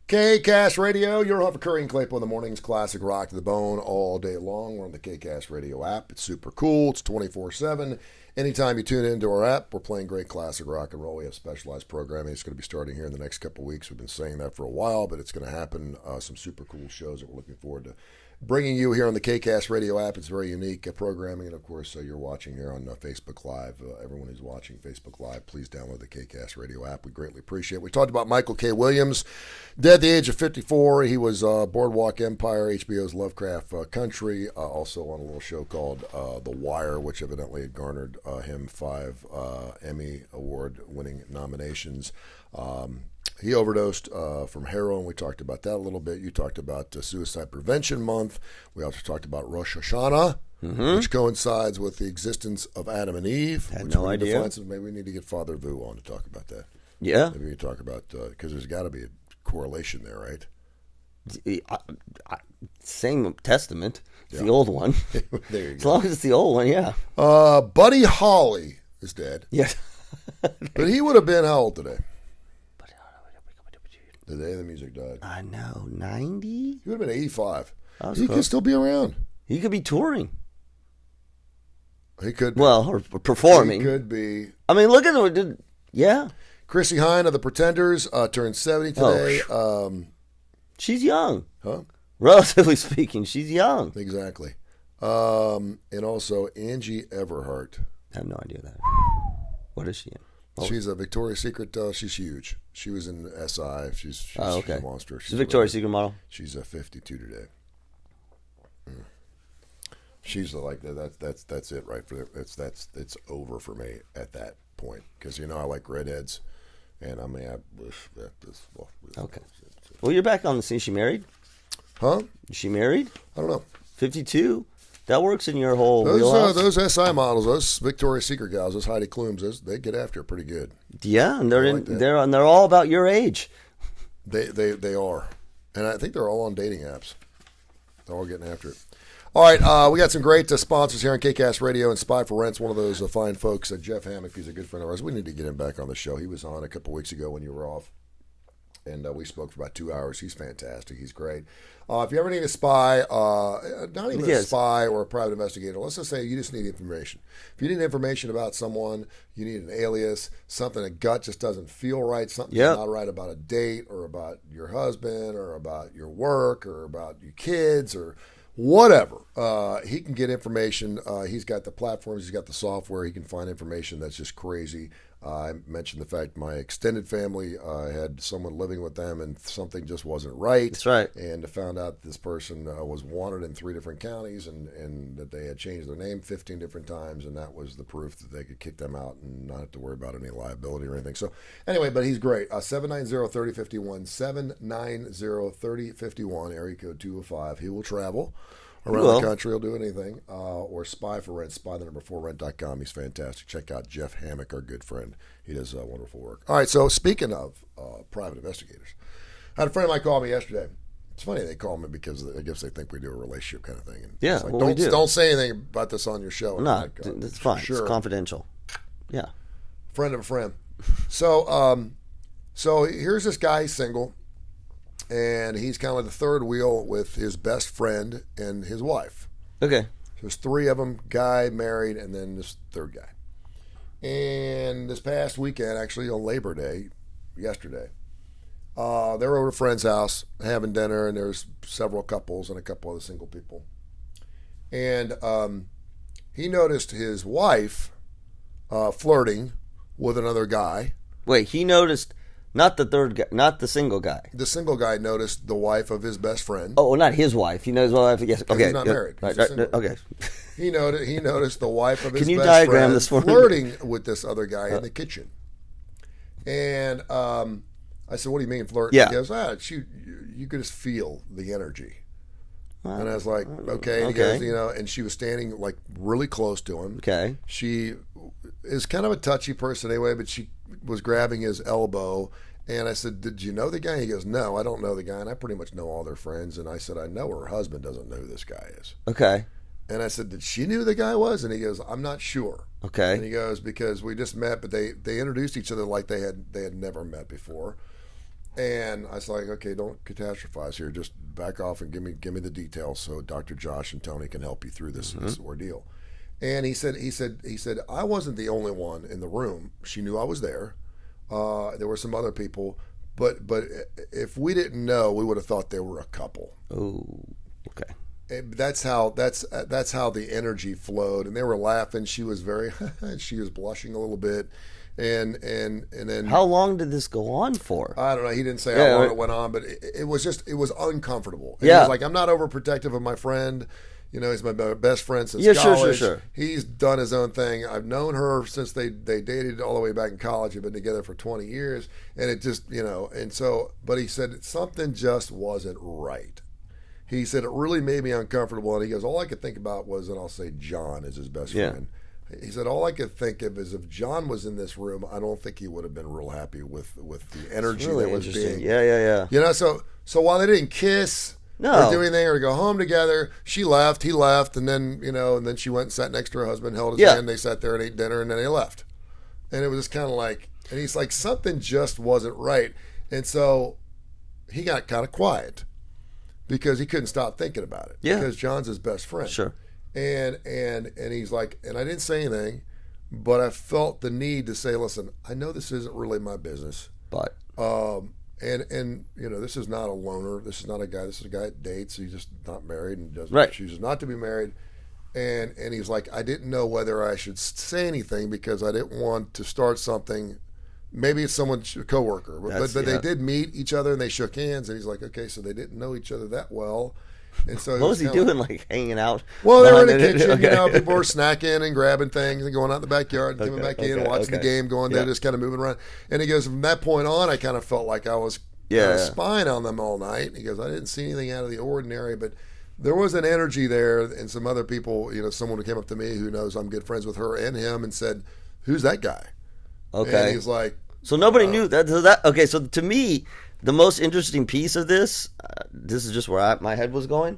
KCast Radio, your home for Kurre and Klapow in the mornings. Classic rock to the bone all day long. We're on the KCast Radio app. It's super cool. It's 24/7. Anytime you tune into our app, we're playing great classic rock and roll. We have specialized programming. It's going to be starting here in the next couple of weeks. We've been saying that for a while, but it's going to happen. Some super cool shows that we're looking forward to bringing you here on the KCast Radio app. It's very unique programming, and of course, you're watching here on Facebook Live. Everyone who's watching Facebook Live, please download the KCast Radio app. We greatly appreciate it. We talked about Michael K. Williams, dead at the age of 54. He was Boardwalk Empire, HBO's Lovecraft Country, also on a little show called The Wire, which evidently had garnered him 5 Emmy Award-winning nominations. He overdosed from heroin. We talked about that a little bit. You talked about Suicide Prevention Month. We also talked about Rosh Hashanah, which coincides with the existence of Adam and Eve. Had no idea. Maybe we need to get Father Vu on to talk about that. Yeah. Maybe we can talk about, because there's got to be a correlation there, right? Same testament. It's the old one. There you go. As long as it's the old one, yeah. Buddy Holly is dead. Yes. But he would have been how old today? The day the music died. I know, 90? He would have been 85. He could still be around. He could be touring. He could be. Well, or performing. He could be. I mean, look at him. Yeah. Chrissy Hine of the Pretenders turned 70 today. She's young. Huh? Relatively speaking, she's young. Exactly. And also Angie Everhart. I have no idea that. What is she in? Oh. She's a Victoria's Secret. She's huge. She was in SI. She's a monster. She's a Victoria's Secret model. She's 52 today. She's like that's it right for it's over for me at that point because I like redheads, and I mean okay. Well, you're back on the scene. She married? Huh? Is she married? I don't know. 52. That works in your whole wheelhouse. Those SI models, those Victoria's Secret gals, those Heidi Klums, they get after it pretty good. Yeah, and they're all about your age. They are, and I think they're all on dating apps. They're all getting after it. All right, we got some great sponsors here on KCast Radio, and Spy for Rent's one of those fine folks. Jeff Hammock, he's a good friend of ours. We need to get him back on the show. He was on a couple weeks ago when you were off, and we spoke for about 2 hours. He's fantastic. He's great. If you ever need a spy, not even a spy or a private investigator, let's just say you just need information. If you need information about someone, you need an alias, something a gut just doesn't feel right, something's not right about a date or about your husband or about your work or about your kids or whatever. He can get information. He's got the platforms. He's got the software. He can find information that's just crazy. I mentioned the fact my extended family had someone living with them and something just wasn't right. That's right. And I found out this person was wanted in 3 different counties and that they had changed their name 15 different times, and that was the proof that they could kick them out and not have to worry about any liability or anything. So anyway, but he's great. 790-3051, 790-3051, area code 205. He will travel around the country. He'll do anything. Or Spy for Rent, spy4rent.com. He's fantastic. Check out Jeff Hammock, our good friend. He does wonderful work. All right, so speaking of private investigators, I had a friend of mine call me yesterday. It's funny they call me because I guess they think we do a relationship kind of thing. And yeah, like, don't say anything about this on your show. No, like, it's fine. Sure. It's confidential. Yeah. Friend of a friend. So here's this guy, he's single. And he's kind of like the third wheel with his best friend and his wife. Okay. So there's 3 of them, guy, married, and then this third guy. And this past weekend, actually on Labor Day, yesterday, they were over at a friend's house having dinner, and there's several couples and a couple other single people. And he noticed his wife flirting with another guy. Wait, he noticed... Not the third guy, not the single guy. The single guy noticed the wife of his best friend. Oh, not his wife. He knows his wife. Yes. Okay. He's not married. He's okay. He noticed the wife of his Can you best diagram friend this for me? flirting with this other guy in the kitchen. And I said, "What do you mean flirting?" Yeah. He goes, you could just feel the energy." And I was like, "Okay." And he goes, and she was standing like really close to him. Okay. She is kind of a touchy person anyway, but she was grabbing his elbow. And I said, "Did you know the guy?" He goes, "No, I don't know the guy." And I pretty much know all their friends. And I said, "I know her husband doesn't know who this guy is." Okay. And I said, "Did she knew who the guy was?" And he goes, "I'm not sure." Okay. And he goes, "Because we just met, but they introduced each other like they had never met before." And I was like, okay, don't catastrophize here. Just back off and give me the details so Dr. Josh and Tony can help you through this ordeal. And he said, I wasn't the only one in the room. She knew I was there. There were some other people, but if we didn't know, we would have thought they were a couple. Oh, okay. And that's how the energy flowed, and they were laughing. She was she was blushing a little bit, and then how long did this go on for? I don't know. He didn't say how long it went on, but it was uncomfortable. And yeah, he was like, I'm not overprotective of my friend. You know, he's my best friend since college. Sure. He's done his own thing. I've known her since they dated all the way back in college. They've been together for 20 years. And it just, but he said something just wasn't right. He said it really made me uncomfortable. And he goes, all I could think about was, and I'll say John is his best friend. He said, all I could think of is if John was in this room, I don't think he would have been real happy with the energy really that was being. Yeah. So while they didn't kiss, or do anything, or go home together. She left, he left, and then and then she went and sat next to her husband, held his hand. They sat there and ate dinner, and then they left. And it was just kind of like, and he's like, something just wasn't right, and so he got kind of quiet because he couldn't stop thinking about it. Yeah, because John's his best friend. Sure. And he's like, and I didn't say anything, but I felt the need to say, listen, I know this isn't really my business, but. And this is not a loner. This is not a guy. This is a guy that dates. He's just not married and chooses not to be married. And he's like, I didn't know whether I should say anything because I didn't want to start something. Maybe it's someone's coworker, but they did meet each other and they shook hands. And he's like, okay, so they didn't know each other that well. And so what was he doing? Like hanging out? Well, they were in the kitchen. Okay. People were snacking and grabbing things and going out in the backyard and coming back in and watching the game, going there, just kind of moving around. And he goes, from that point on, I kind of felt like I was spying on them all night. And he goes, I didn't see anything out of the ordinary, but there was an energy there. And some other people, someone who came up to me who knows I'm good friends with her and him and said, "Who's that guy?" Okay. And he's like, so nobody knew that. Okay, so to me, the most interesting piece of this is just where my head was going.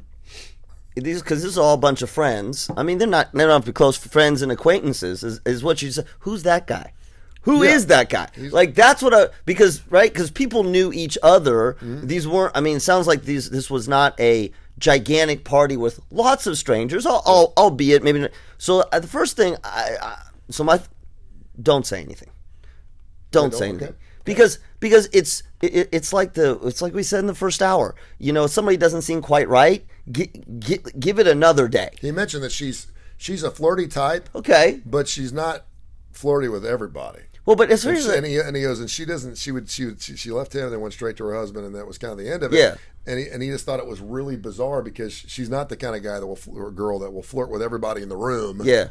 Because this is all a bunch of friends. I mean, they don't have to be close friends and acquaintances. Is what you said. Who's that guy? Who is that guy? Like that's what because people knew each other. Mm-hmm. These weren't. I mean, it sounds like this was not a gigantic party with lots of strangers. Albeit maybe. Not. So the first thing don't say anything. Don't say anything. Okay. Because it's like we said in the first hour. Somebody doesn't seem quite right. Give it another day. He mentioned that she's a flirty type. Okay, but she's not flirty with everybody. Well, but it's and he goes, and she doesn't. She left him and then went straight to her husband, and that was kind of the end of it. Yeah. And he just thought it was really bizarre because she's not the kind of guy or girl that will flirt with everybody in the room. Yeah.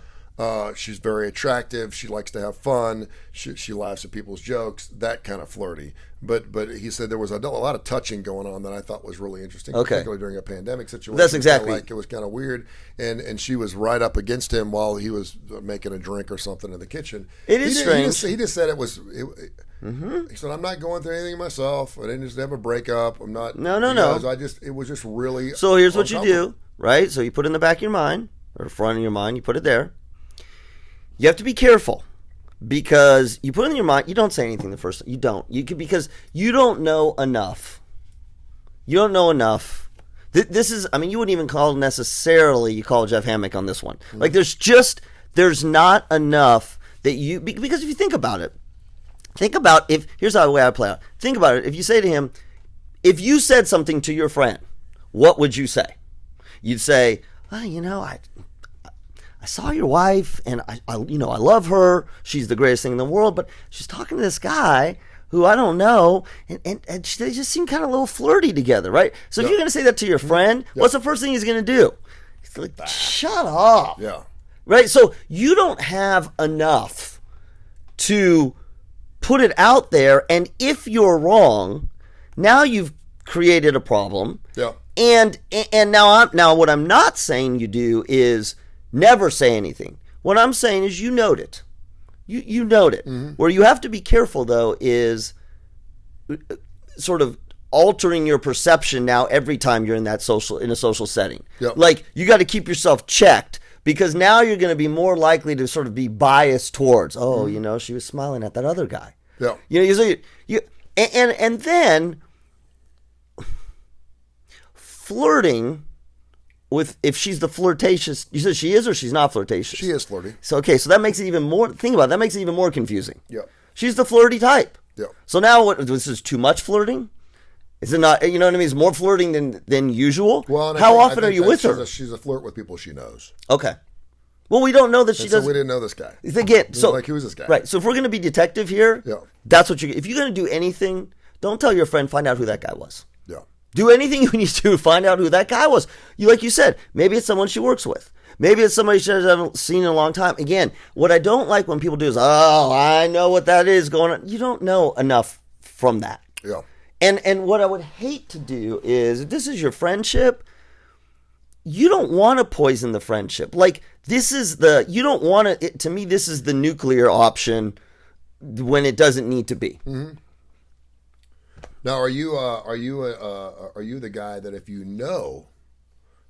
She's very attractive. She likes to have fun. She laughs at people's jokes. That kind of flirty. But he said there was a lot of touching going on that I thought was really interesting, particularly during a pandemic situation. That's exactly. It was kind of weird. And she was right up against him while he was making a drink or something in the kitchen. It is strange. He just said it was. He said, I'm not going through anything myself. I didn't just have a breakup. I'm not. No. It was just really. So here's what you do, right? So you put it in the back of your mind or front of your mind. You put it there. You have to be careful because you put it in your mind. You don't say anything the first time. You don't. Because you don't know enough. You don't know enough. This is. I mean, you wouldn't even call necessarily. You call Jeff Hammock on this one. Mm-hmm. Like there's not enough that you because if you think about it, here's the way I play out. Think about it. If you say to him, if you said something to your friend, what would you say? You'd say, I saw your wife, and I love her. She's the greatest thing in the world, but she's talking to this guy who I don't know, and they just seem kind of a little flirty together, right? So if you're going to say that to your friend, what's the first thing he's going to do? He's like, shut up. Yeah. Right? So you don't have enough to put it out there, and if you're wrong, now you've created a problem. Yeah. And now what I'm not saying you do is never say anything. What I'm saying is you note it. You note it. Mm-hmm. Where you have to be careful, though, is sort of altering your perception now every time you're in a social setting. Yep. Like, you got to keep yourself checked because now you're going to be more likely to sort of be biased towards, she was smiling at that other guy. Yeah. And then flirting with, if she's the flirtatious, you said she is or she's not flirtatious? She is flirty. So so that makes it even more, think about it, that makes it even more confusing. Yeah. She's the flirty type. Yeah. So now this is too much flirting? Is it not, you know what I mean? It's more flirting than usual? Well, how often are you with her? She's a flirt with people she knows. Okay. Well, we don't know that she does. So we didn't know this guy. Again, so like, who's this guy? Right. So if we're going to be detective here, that's what if you're going to do anything, don't tell your friend, find out who that guy was. Yeah. Do anything you need to do to find out who that guy was. Like you said, maybe it's someone she works with. Maybe it's somebody she hasn't seen in a long time. Again, what I don't like when people do is, oh, I know what that is going on. You don't know enough from that. Yeah. And what I would hate to do is, if this is your friendship, you don't want to poison the friendship. Like, you don't want to, to me, this is the nuclear option when it doesn't need to be. Mm-hmm. Now, are you the guy that if you know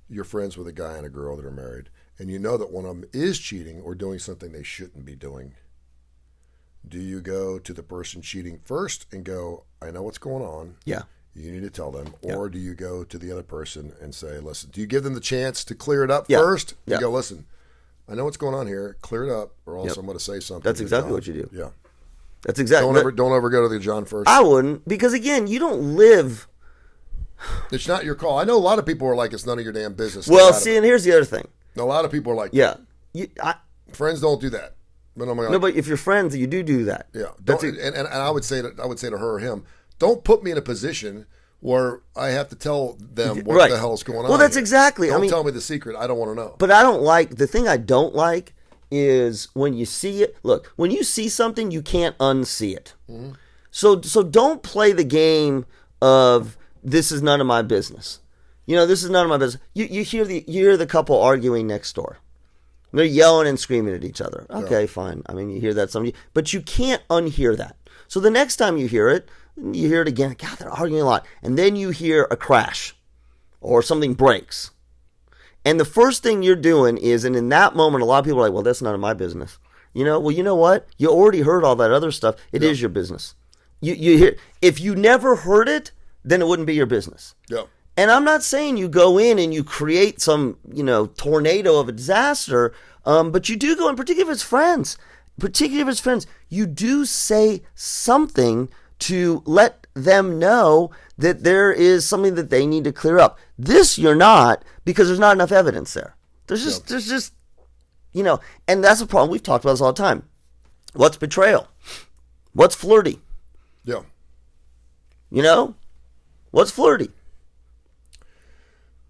you're friends with a guy and a girl that are married, and you know that one of them is cheating or doing something they shouldn't be doing, do you go to the person cheating first and go, I know what's going on. Yeah. You need to tell them. Yeah. Or do you go to the other person and say, listen, do you give them the chance to clear it up Yeah. first? Yeah. You go, listen, I know what's going on here. Clear it up, or else I'm going to say something. That's exactly what you do. Yeah. That's exactly. Don't ever go to the John first. I wouldn't, because again, you don't live. It's not your call. I know a lot of people are like, it's none of your damn business. Well, see, and here's the other thing. A lot of people are like, yeah, friends don't do that. But I'm like, no, but if you're friends, you do that. Yeah, and I would say to her or him, don't put me in a position where I have to tell them what the hell's going on. Well, that's here. exactly. Don't tell me the secret. I don't want to know. But I don't like, the thing I don't like is when you see it. Look, when you see something, you can't unsee it. Mm-hmm. So don't play the game of, this is none of my business. This is none of my business. You hear the couple arguing next door. They're yelling and screaming at each other. Okay, fine. I mean, you hear that but you can't unhear that. So the next time you hear it again. God, they're arguing a lot. And then you hear a crash or something breaks. And the first thing you're doing is, and in that moment, a lot of people are like, well, that's none of my business. Well, you know what? You already heard all that other stuff. It is your business. You hear, if you never heard it, then it wouldn't be your business. Yeah. And I'm not saying you go in and you create some, tornado of a disaster, but you do go in, particularly if it's friends, you do say something to let them know that there is something that they need to clear up. This you're not, because there's not enough evidence there. There's just, and that's a problem. We've talked about this all the time. What's betrayal? What's flirty? Yeah. What's flirty?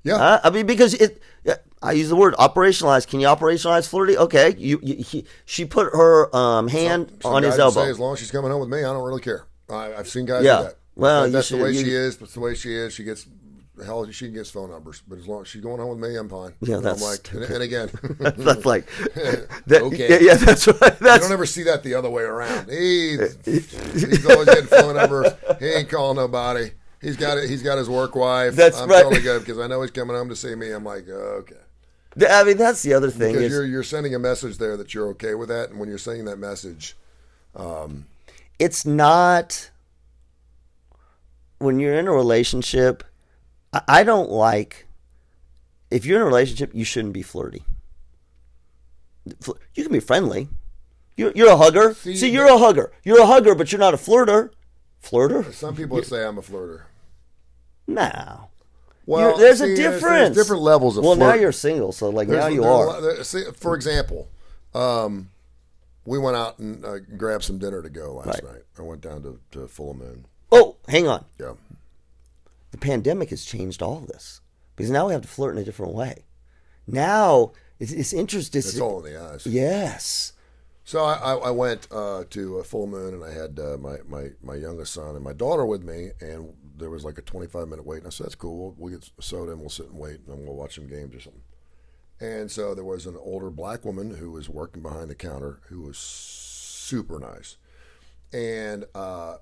Yeah. I mean, because I use the word operationalize. Can you operationalize flirty? Okay. She put her hand on his elbow. Say, as long as she's coming home with me, I don't really care. I've seen guys do that. Well, that's the way she is. That's the way she is. She gets phone numbers, but as long as she's going home with me, I'm fine. Yeah, that's I'm like, and again, that's like okay. Yeah, that's right. You don't ever see that the other way around. He's always getting phone numbers. He ain't calling nobody. He's got his work wife. I'm right. totally good because I know he's coming home to see me. I'm like, okay. I mean, that's the other thing. Because you're sending a message there that you're okay with that, and when you're sending that message, it's not. When you're in a relationship, I don't like. If you're in a relationship, you shouldn't be flirty. You can be friendly. You're a hugger. See, you're a hugger. You're a hugger, but you're not a flirter. Flirter? Some people would say I'm a flirter. No. Well, there's a difference. There's different levels of flirting. Well, flirting. now you're single, so now you are. For example, we went out and grabbed some dinner to go last night. I went down to Full Moon. Oh, hang on. Yeah. The pandemic has changed all of this because now we have to flirt in a different way. Now it's interesting. It's all in the eyes. Yes. So I went to Full Moon, and I had my youngest son and my daughter with me, and there was like a 25-minute wait. And I said, that's cool. We'll get soda and we'll sit and wait, and we'll watch some games or something. And so there was an older black woman who was working behind the counter who was super nice. And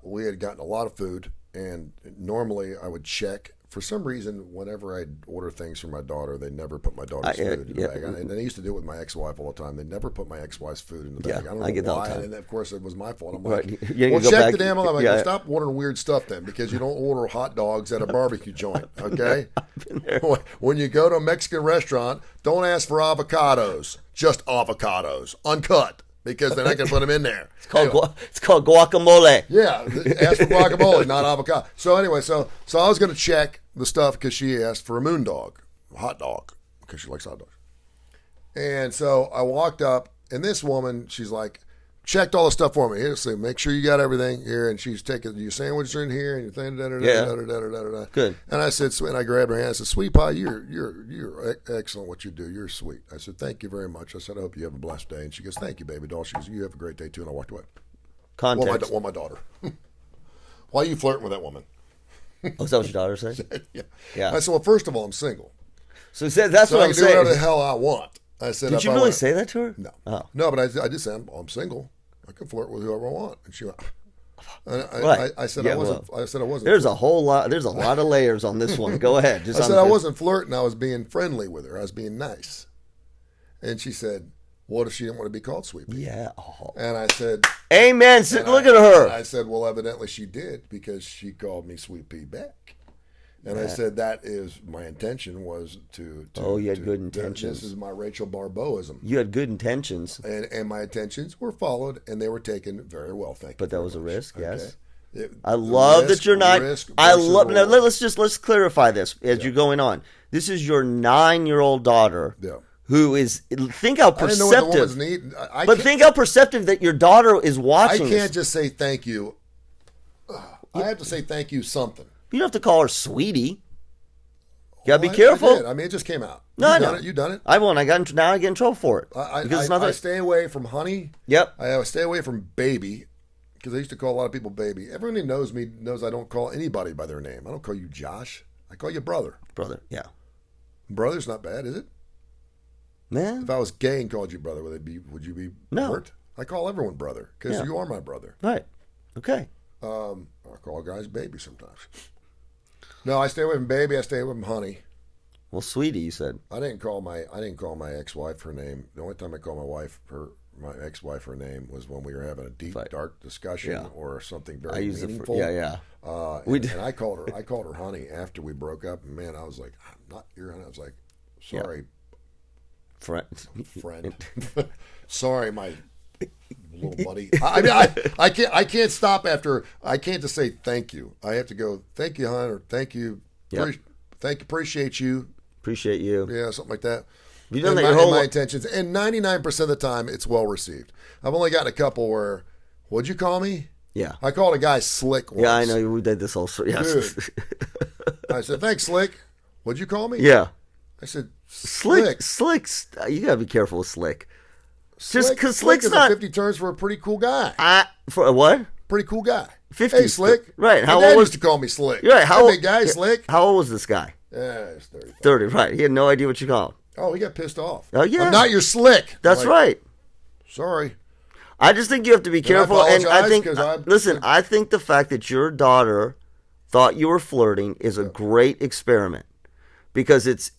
we had gotten a lot of food, and normally I would check for some reason, whenever I'd order things for my daughter, they never put my daughter's food in the bag. And I used to do it with my ex-wife all the time. They never put my ex-wife's food in the bag. I don't know get that all why. the time. And of course, it was my fault. I'm Right. like, Well, check the damn. I'm like, well, stop ordering weird stuff then, because you don't order hot dogs at a barbecue joint. Okay. When you go to a Mexican restaurant, don't ask for avocados. Just avocados, uncut. Because then I can put them in there. It's called guacamole. Yeah, ask for guacamole, not avocado. So anyway, so I was going to check the stuff because she asked for a moon dog, a hot dog, because she likes hot dogs. And so I walked up, and this woman, she's like, checked all the stuff for me. Here, so make sure you got everything here. And she's taking your sandwiches are in here, and your thing, Good. And I said, and I grabbed her hand. I said, "Sweet pie, you're excellent. What you do, you're sweet." I said, "Thank you very much." I said, "I hope you have a blessed day." And she goes, "Thank you, baby doll." She goes, "You have a great day too." And I walked away. Context. Well, my daughter. Why are you flirting with that woman? Oh, is that what your daughter said? Yeah. I said, "Well, first of all, I'm single, So that's so what I I'm can do saying. whatever the hell I want." I said, Did you really say that to her? No. Oh. No, but I just said, I'm single. I can flirt with whoever I want. And she went, Right. I said, Yeah, I wasn't. well, I said I wasn't. There's a lot of layers on this one. Go ahead. I said I wasn't flirting. I was being friendly with her. I was being nice. And she said, "What if she didn't want to be called Sweet Pea?" Yeah. Oh. And I said, Amen. Look at her. I said, "Well, evidently she did, because she called me Sweet Pea back." And I said, "That is my intention, was to Oh, you had good intentions. This is my Rachel Barbeauism." You had good intentions. And my intentions were followed, and they were taken very well. Thank you. But that very was a much. risk, yes. Okay? I love that you're not. I love. Now, Let's let's clarify this as you're going on. This is your 9-year-old daughter. Yeah. Who is? Think how I didn't know what the perceptive. woman's need. But think how perceptive that your daughter is I watching. can't just say thank you. I have to say thank you something. You don't have to call her sweetie. You gotta be I careful. did. I mean, it just came out. No, I know. You done it. I won. Now I get in trouble for it. I stay away from honey. Yep. I stay away from baby, because I used to call a lot of people baby. Everyone who knows me knows I don't call anybody by their name. I don't call you Josh. I call you brother. Brother. Yeah. Brother's not bad, is it? Man. If I was gay and called you brother, would you be No. hurt? I call everyone brother, because Yeah. you are my brother. Right. Okay. I call guys baby sometimes. No, I stay away from baby. I stay away from honey. Well, sweetie, you said. I didn't call my ex-wife her name. The only time I called my ex-wife her name was when we were having a deep, dark discussion or something very meaningful. And I called her honey after we broke up. And man, I was like, "I'm not your honey." I was like, "Sorry, friend. Sorry, my little buddy." I mean, I can't stop after. I can't just say thank you. I have to go, "Thank you, hon," or "Thank you, appreciate you." Appreciate you. Yeah, something like that. You done that your whole my intentions, and 99% of the time, it's well received. I've only gotten a couple where, "What'd you call me?" Yeah. I called a guy Slick once. Yeah, I know. We did this also. Yes. Dude. I said, "Thanks, Slick. What'd you call me?" Yeah. I said, Slick. You gotta be careful with Slick. Just because Slick Slick's is not 50 turns for a pretty cool guy. For a what? Pretty cool guy. 50. Hey, Slick. Right. How old used to call me Slick? You're right. How Hey, old? big guy, Slick. How old was this guy? Yeah, he's 30. 30. Right. He had no idea what you called him. Oh, he got pissed off. Oh yeah. "I'm not your Slick." That's like, right. Sorry. I just think you have to be careful, and I think apologize, I think the fact that your daughter thought you were flirting is a great experiment, because it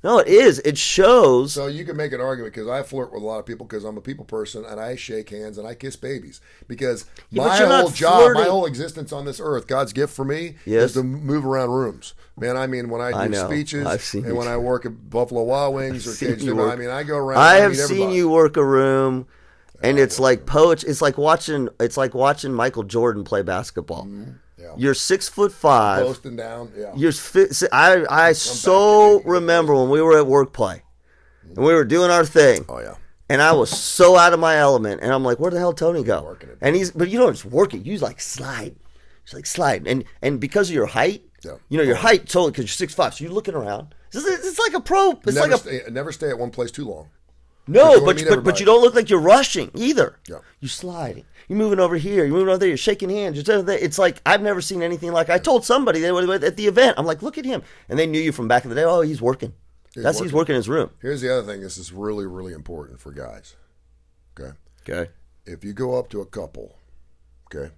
no, it is. It shows. So you can make an argument, because I flirt with a lot of people, because I'm a people person, and I shake hands and I kiss babies, because my whole job, flirting. my whole existence on this earth, God's gift for me Yes. is to move around rooms. Man, I mean, when I do know. speeches I've seen and you when I work at Buffalo Wild Wings or seen Cage you Dinner, work. I mean, I go around. I and have meet seen everybody. you work a room, and it's like poetry. It's like watching Michael Jordan play basketball. Yeah. You're 6'5". Posting down. Yeah. You're I so remember when we were at work play, and we were doing our thing. Oh yeah. And I was so out of my element, and I'm like, "Where the hell Tony go?" Working it. And but you don't just work it. You like slide, just like slide, and because of your height, your height totally, because you're 6'5", so you're looking around. It's like a pro. It's never stay at one place too long. No, but you don't look like you're rushing either. Yeah. You're sliding. You're moving over here. You're moving over there. You're shaking hands. It's like I've never seen anything like. I told somebody at the event, I'm like, "Look at him," and they knew you from back in the day. Oh, he's working. He's working in his room. Here's the other thing. This is really, really important for guys. Okay. Okay. If you go up to a couple, okay,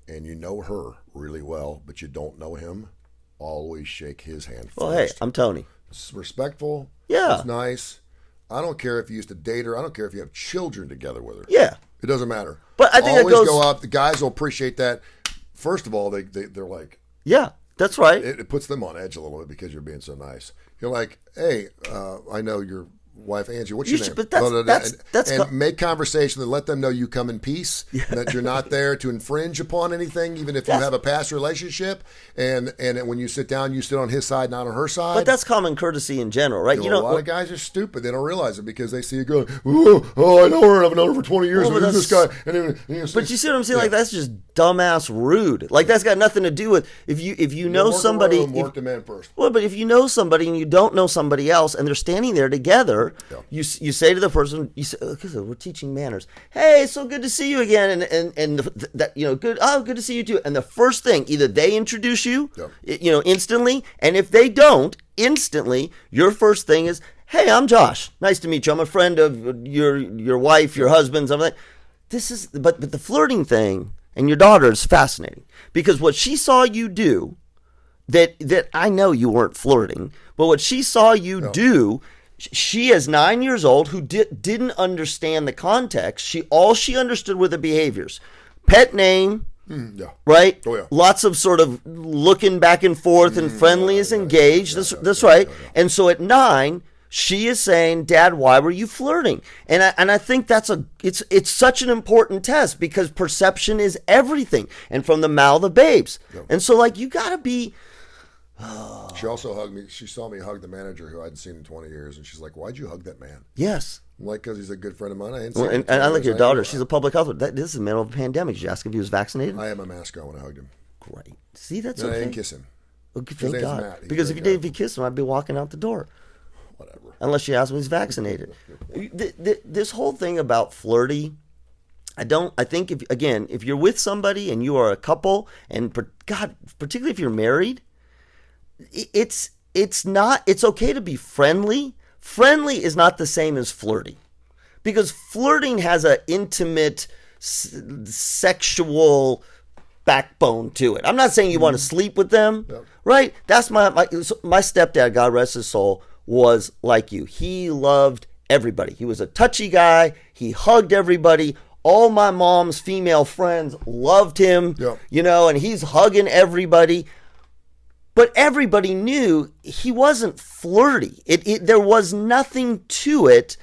and you know her really well, but you don't know him, always shake his hand first. Well, hey, I'm Tony. It's respectful. Yeah. It's nice. I don't care if you used to date her. I don't care if you have children together with her. Yeah. It doesn't matter. But I think always it goes, go up. The guys will appreciate that. First of all, they're like, yeah, that's right. it puts them on edge a little bit because you're being so nice. You're like, hey, I know your wife Angie. What's your name? But that's and make conversation and let them know you come in peace. Yeah. That you're not there to infringe upon anything, even if you have a past relationship. And when you sit down, you sit on his side, not on her side. But that's common courtesy in general, right? A lot of guys are stupid. They don't realize it because they see a girl. Oh, I know her. I've known her for 20 years. Who's this guy? But you see what I'm saying? Yeah. Like that's just dumbass rude. Like that's got nothing to do with if you know somebody. Work the man first. Well, but if you know somebody and you don't know somebody else, and they're standing there together, you say to the person, you say, we're teaching manners. Hey, so good to see you again, and that good. Oh, good to see you too. And the first thing, either they introduce you, instantly, and if they don't instantly, your first thing is, hey, I'm Josh. Nice to meet you. I'm a friend of your wife, your husband, something. This is, but the flirting thing and your daughter is fascinating because what she saw you do, that I know you weren't flirting, but what she saw you do. She is 9 years old who didn't understand the context. All she understood were the behaviors. Pet name, right? Oh, yeah. Lots of sort of looking back and forth and friendly is engaged. That's right. And so at 9, she is saying, Dad, why were you flirting? And I think it's such an important test because perception is everything. And from the mouth of babes. Yep. And so like you got to be... She also hugged me. She saw me hug the manager who I hadn't seen in 20 years, and she's like, "Why'd you hug that man?" Yes. I'm like, because he's a good friend of mine. I hadn't seen him. And I look at your daughter. She's a public health. This is the middle of a pandemic. Did you ask if he was vaccinated? I had my mask on when I hugged him. Great. See, that's okay. I didn't kiss him. Well, thank God. Because if you kissed him, I'd be walking out the door. Whatever. Unless you ask him if he's vaccinated. This whole thing about flirty. I think if you're with somebody and you are a couple, and particularly if you're married. It's okay to be friendly. Friendly is not the same as flirty, because flirting has an intimate sexual backbone to it. I'm not saying you want to sleep with them, right? That's my stepdad, God rest his soul, was like you. He loved everybody. He was a touchy guy. He hugged everybody. All my mom's female friends loved him, and he's hugging everybody. But everybody knew he wasn't flirty. There was nothing to it,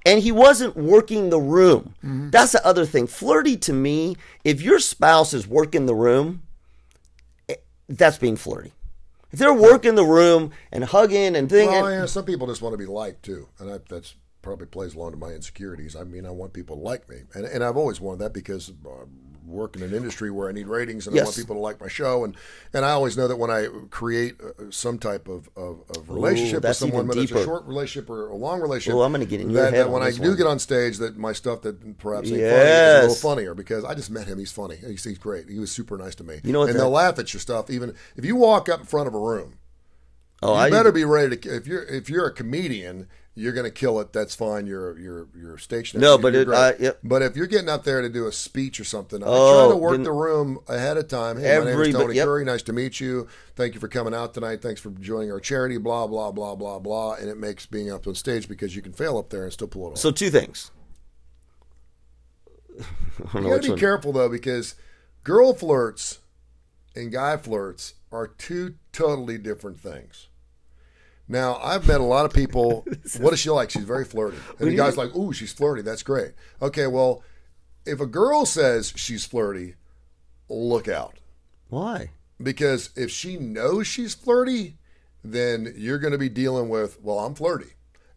and he wasn't working the room. Mm-hmm. That's the other thing. Flirty to me, if your spouse is working the room, that's being flirty. If they're working the room and hugging and things. Well, some people just want to be liked too, and that's probably plays along to my insecurities. I mean, I want people to like me, and I've always wanted that because work in an industry where I need ratings and I want people to like my show, and I always know that when I create some type of relationship with someone, whether it's a short relationship or a long relationship, I'm going to get in your head that when I do get on stage, that my stuff that perhaps ain't funny is a little funnier because I just met him. He's funny. He's great. He was super nice to me. And they'll laugh at your stuff even if you walk up in front of a room. You better be ready to. If you're a comedian, you're going to kill it. That's fine. You're stationary. No, but But if you're getting up there to do a speech or something, I try to work the room ahead of time. Hey, my name is Tony Curry. Nice to meet you. Thank you for coming out tonight. Thanks for joining our charity. Blah blah blah blah blah. And it makes being up on stage because you can fail up there and still pull it off. So 2 things. You got to be careful though because girl flirts and guy flirts are 2 totally different things. Now, I've met a lot of people. What is she like? She's very flirty. And the guy's like, ooh, she's flirty. That's great. Okay, well, if a girl says she's flirty, look out. Why? Because if she knows she's flirty, then you're going to be dealing with, well, I'm flirty.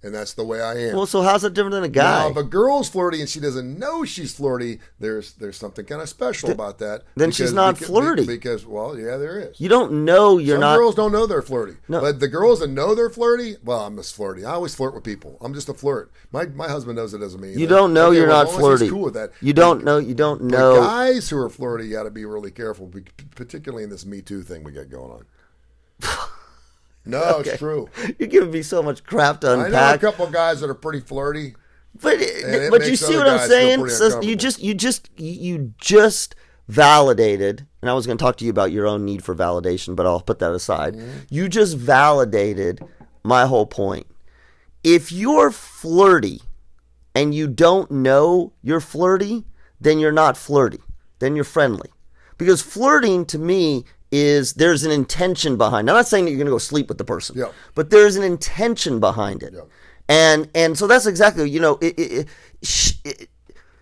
And that's the way I am. Well, so how's it different than a guy? Now, if a girl's flirty and she doesn't know she's flirty, there's something kind of special about that. Then she's not flirty. Because, well, yeah, there is. You don't know you're not. Some girls don't know they're flirty. No. But the girls that know they're flirty, well, I'm just flirty. I always flirt with people. I'm just a flirt. My husband knows it doesn't mean. You don't know you're not flirty. He's cool with that. You don't know. But guys who are flirty got to be really careful, particularly in this Me Too thing we got going on. No, okay. It's true. You're giving me so much crap to unpack. I know a couple of guys that are pretty flirty. But you see what I'm saying? So you just validated, and I was going to talk to you about your own need for validation, but I'll put that aside. You just validated my whole point. If you're flirty and you don't know you're flirty, then you're not flirty. Then you're friendly. Because flirting to me is there's an intention behind it. I'm not saying that you're going to go sleep with the person, but there's an intention behind it. And so that's exactly,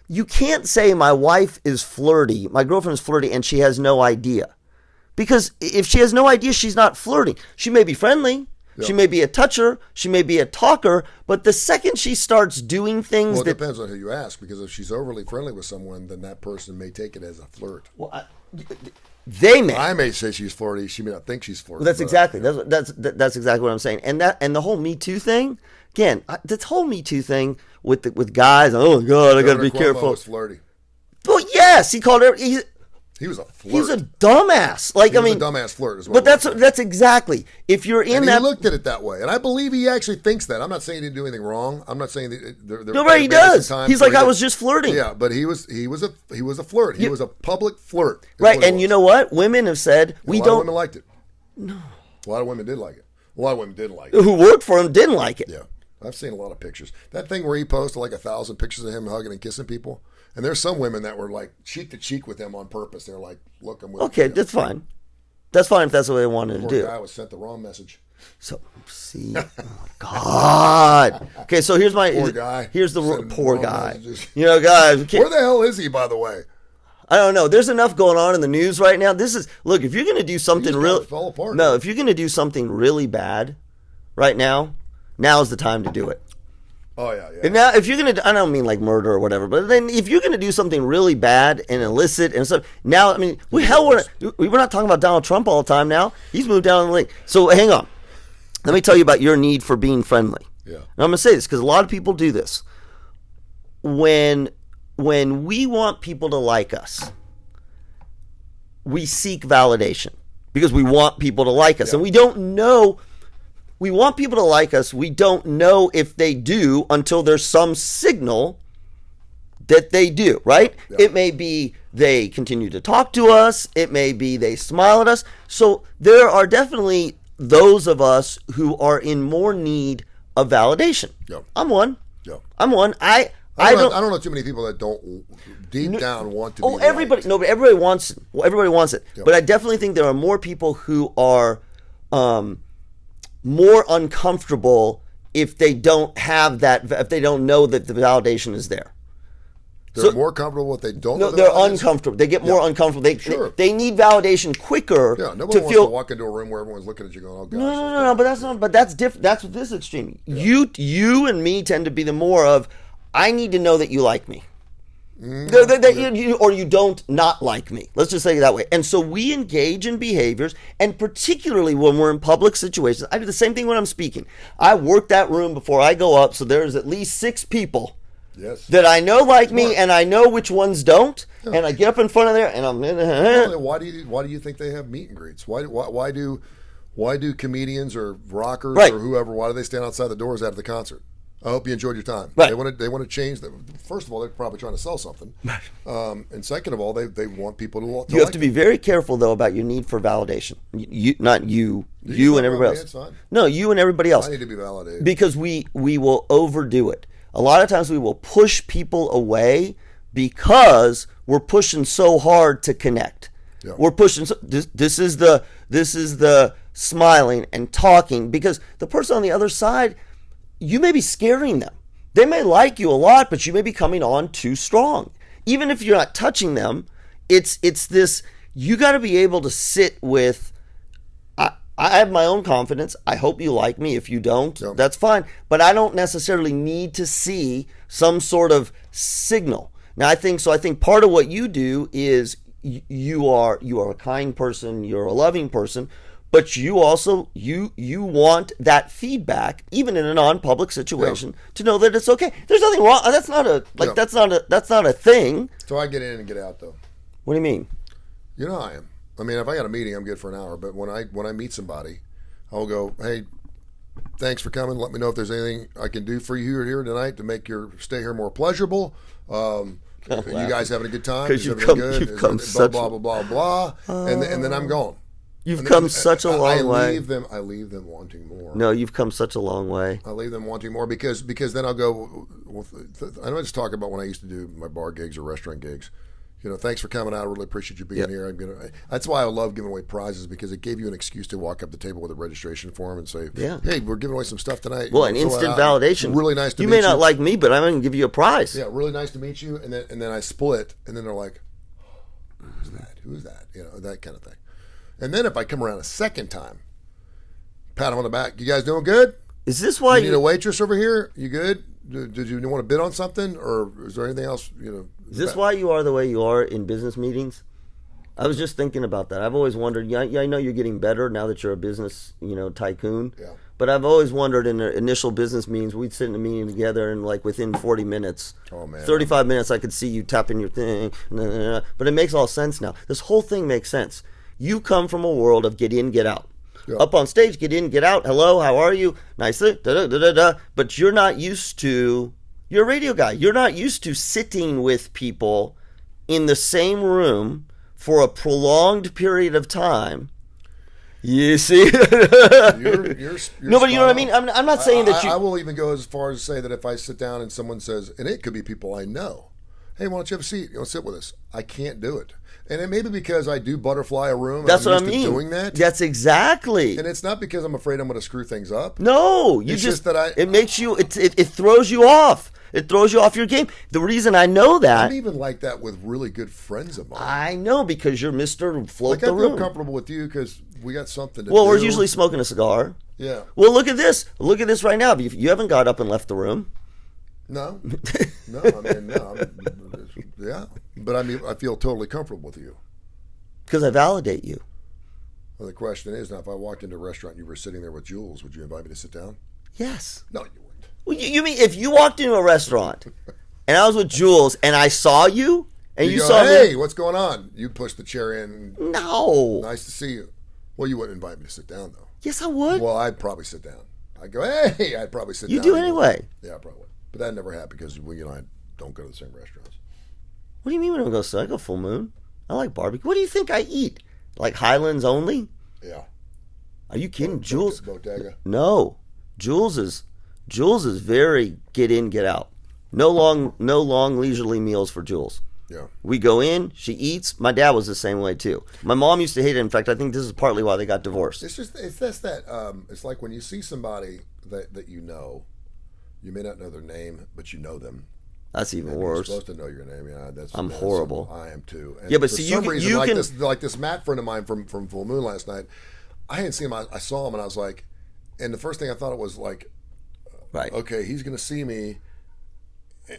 you can't say my wife is flirty, my girlfriend is flirty, and she has no idea. Because if she has no idea, she's not flirting. She may be friendly. She may be a toucher. She may be a talker. But the second she starts doing things it depends on who you ask. Because if she's overly friendly with someone, then that person may take it as a flirt. Well, they may. I may say she's flirty. She may not think she's flirty. Well, that's exactly that's exactly what I'm saying. And the whole Me Too thing. Again, this whole Me Too thing with guys. Oh my God, I got to be careful. Was flirty. Well, yes, he called her. He was a flirt. He was a dumbass. He was a dumbass flirt as well. But that's exactly. If you're in he looked at it that way, and I believe he actually thinks that. I'm not saying he didn't do anything wrong. I'm not saying that. No, right, he does. He's like, I was just flirting. Yeah, but he was a flirt. He was a public flirt. Right, and you know what? Women have said a lot of women liked it. No, a lot of women did like it. A lot of women didn't like it. Who worked for him didn't like it. Yeah, I've seen a lot of pictures. That thing where he posted like 1,000 pictures of him hugging and kissing people. And there's some women that were like cheek to cheek with him on purpose. They're like, look, I'm with you. Okay, that's fine. That's fine if that's what they wanted to do. Poor guy was sent the wrong message. So, see, oh God. Okay, so here's my poor guy. Here's the poor guy. Messages. Guys, where the hell is he, by the way? I don't know. There's enough going on in the news right now. Look, if you're going to do something real, fell apart. No, if you're going to do something really bad, right now's the time to do it. Oh, yeah. And now, if you're going to, I don't mean like murder or whatever, but then if you're going to do something really bad and illicit and stuff, now, I mean, we're not talking about Donald Trump all the time now. He's moved down the lane. So hang on. Let me tell you about your need for being friendly. Yeah. And I'm going to say this because a lot of people do this. When we want people to like us, we seek validation because we want people to like us. And we don't know. We want people to like us. We don't know if they do until there's some signal that they do, right? Yeah. It may be they continue to talk to us. It may be they smile at us. So there are definitely those of us who are in more need of validation. Yeah. I'm one. Yeah. I'm one. I don't know too many people that don't deep down want to be everybody liked. No, but everybody wants it. Well, everybody wants it. Yeah. But I definitely think there are more people who are more uncomfortable if they don't have that, if they don't know that the validation is there. They're more comfortable if they don't know. They're uncomfortable. They get more uncomfortable. They need validation quicker. Yeah, nobody wants to walk into a room where everyone's looking at you going, "Oh gosh." No. But that's different. That's what this extreme. Yeah. You and me tend to be the more of, I need to know that you like me. Or you don't not like me. Let's just say it that way. And so we engage in behaviors, and particularly when we're in public situations. I do the same thing when I'm speaking. I work that room before I go up, so there's at least 6 people that I know like me, and I know which ones don't. Yeah. And I get up in front of there, and I'm in. Why do you think they have meet and greets? Why do comedians or rockers or whoever? Why do they stand outside the doors after the concert? I hope you enjoyed your time. Right. They want to change them. First of all, they're probably trying to sell something. And second of all, they want people to you have to be very careful, though, about your need for validation. Not you and everybody else. No, you and everybody else. I need to be validated. Because we will overdo it. A lot of times we will push people away because we're pushing so hard to connect. Yeah. We're pushing. This is the smiling and talking, because the person on the other side, you may be scaring them. They may like you a lot, but you may be coming on too strong. Even if you're not touching them, it's this, you got to be able to sit with, I have my own confidence. I hope you like me. If you don't, that's fine. But I don't necessarily need to see some sort of signal. Now, I think part of what you do is you are a kind person, you're a loving person, but you also you want that feedback, even in a non-public situation, to know that it's okay. There's nothing wrong. That's not a thing. So I get in and get out, though. What do you mean? You know how I am. I mean, if I got a meeting, I'm good for an hour. But when I meet somebody, I'll go, "Hey, thanks for coming. Let me know if there's anything I can do for you here tonight to make your stay here more pleasurable. You guys having a good time? Because Is you've everything good? come Is it such blah blah blah blah blah, and then I'm gone. You've come such a long way. I leave them wanting more. No, you've come such a long way. I leave them wanting more because then I'll go. Well, I know I just talk about when I used to do my bar gigs or restaurant gigs. Thanks for coming out. I really appreciate you being here. That's why I love giving away prizes, because it gave you an excuse to walk up the table with a registration form and say, "Hey, we're giving away some stuff tonight." Well, an instant validation. Really nice to meet you. You may not like me, but I'm going to give you a prize. Yeah, really nice to meet you. And then I split, and then they're like, "Who's that? Who's that?" That kind of thing. And then if I come around a second time, pat them on the back. You guys doing good? Is this why you need a waitress over here? You good? Did you want to bid on something, or is there anything else? Is this why you are the way you are in business meetings? I was just thinking about that. I've always wondered. Yeah, I know you're getting better now that you're a business, tycoon. Yeah. But I've always wondered in the initial business meetings, we'd sit in a meeting together, and like within 40 minutes, 35 minutes, I could see you tapping your thing. But it makes all sense now. This whole thing makes sense. You come from a world of get in, get out. Yeah. Up on stage, get in, get out. Hello, how are you? Nicely. But you're not used to. You're a radio guy. You're not used to sitting with people in the same room for a prolonged period of time. You see? you're no, but you know what I mean? I'm not saying that you... I will even go as far as to say that if I sit down and someone says, and it could be people I know, "Hey, why don't you have a seat? You want to sit with us?" I can't do it. And it may be because I do butterfly a room. That's what I mean. Doing that. That's exactly. And it's not because I'm afraid I'm going to screw things up. No, it's just that it makes you. It throws you off. It throws you off your game. The reason I know that, I'm even like that with really good friends of mine. I know, because you're Mr. Float the Room. I feel comfortable with you because we got something to do. Well, we're usually smoking a cigar. Yeah. Well, look at this. Look at this right now. You haven't got up and left the room. No. No. Yeah. But I feel totally comfortable with you. Because I validate you. Well, the question is, now, if I walked into a restaurant and you were sitting there with Jules, would you invite me to sit down? Yes. No, you wouldn't. Well, you mean if you walked into a restaurant and I was with Jules and I saw you and you saw "Hey, me, what's going on?" You push the chair in. No. Nice to see you. Well, you wouldn't invite me to sit down, though. Yes, I would. Well, I'd probably sit down. I'd go, "Hey," I'd probably sit down. You do anyway. Yeah, I probably would. But that never happened because I don't go to the same restaurants. What do you mean we don't go? I go Full Moon. I like barbecue. What do you think I eat? Like Highlands only? Yeah. Are you kidding? Jules? Bottega? No. Jules is very get in, get out. No long leisurely meals for Jules. Yeah. We go in, she eats. My dad was the same way too. My mom used to hate it. In fact, I think this is partly why they got divorced. It's like when you see somebody that you know, you may not know their name, but you know them. That's even worse. You're supposed to know your name. Yeah, I'm horrible. I am too. And yeah, but for see, some reason, you can like this Matt friend of mine from Full Moon last night. I hadn't seen him. I saw him and I was like, and the first thing I thought it was like, right, okay, he's going to see me,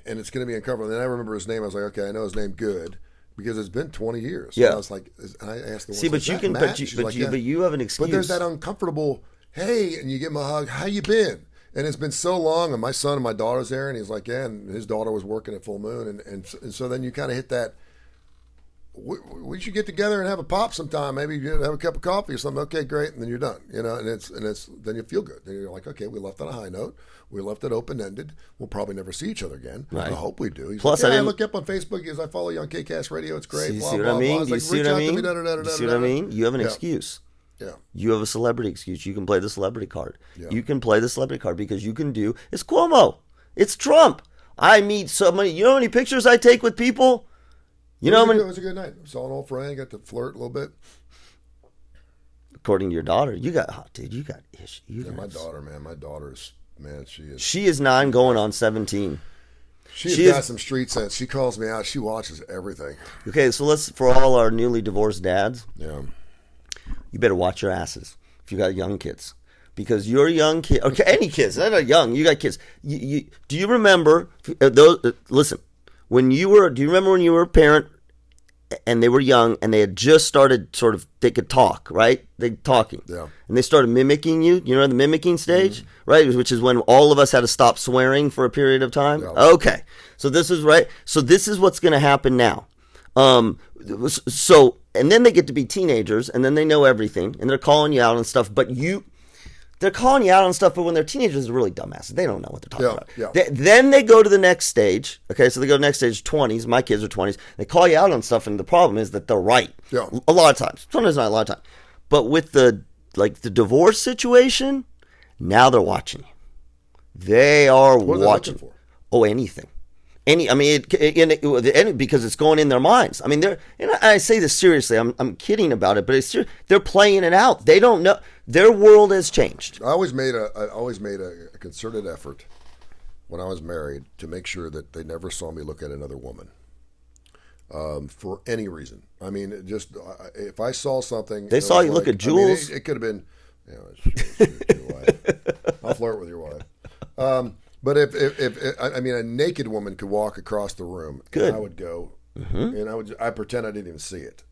and it's going to be uncomfortable. And then I remember his name. I was like, okay, I know his name good because it's been 20 years. Yeah, and I was like, I asked the one. See, but you can, but you have an excuse. But there's that uncomfortable. Hey, and you give him a hug. How you been? And it's been so long, and my son and my daughter's there, and he's like, yeah, and his daughter was working at Full Moon, and so then you kind of hit that, we should get together and have a pop sometime, maybe have a cup of coffee or something. Okay, great, and then you're done, and it's then you feel good. Then you're like, okay, we left on a high note, we left it open-ended, we'll probably never see each other again. Right. I hope we do. He's Plus, like, I look up on Facebook because I follow you on KCast Radio, it's great. You see what I mean? You see what I mean? You see what I mean? You have an excuse. Yeah. You have a celebrity excuse. You can play the celebrity card. Yeah. You can play the celebrity card because you can do. It's Cuomo. It's Trump. I meet so many. You know how many pictures I take with people? You know how many. It was a good night. Saw an old friend. Got to flirt a little bit. According to your daughter, you got dude. You got issues. Yeah, my daughter, man. My daughter is, man. She is. She is 9 going on 17. She's got some street sense. She calls me out. She watches everything. Okay, so let's, for all our newly divorced dads. Yeah. You better watch your asses if you got young kids, because your young kid, okay, any kids, not young, you got kids. Do you remember those? Listen, do you remember when you were a parent and they were young and they had just started they could talk, right? They talking, yeah, and they started mimicking you. You know the mimicking stage, right? Which is when all of us had to stop swearing for a period of time. Yeah. Okay, so this is right. So this is what's going to happen now. So, and then they get to be teenagers, and then they know everything, and they're calling you out and stuff. But they're calling you out on stuff, but when they're teenagers, they're really dumbasses. They don't know what they're talking about. Yeah. Then they go to the next stage. Okay, so they go to the next stage, 20s. My kids are 20s. They call you out on stuff, and the problem is that they're right. Yeah. A lot of times. Sometimes not a lot of times. But with the divorce situation, now they're watching you. They are What are they watching. looking for? Oh, anything. Because it's going in their minds. I mean, I say this seriously. I'm kidding about it, but they're playing it out. They don't know. Their world has changed. I always made a concerted effort when I was married to make sure that they never saw me look at another woman for any reason. I mean, just if I saw something, they saw you look at Jules. It could have been, shoot your wife. I'll flirt with your wife. But if a naked woman could walk across the room, Good. And I would go, and I pretend I didn't even see it.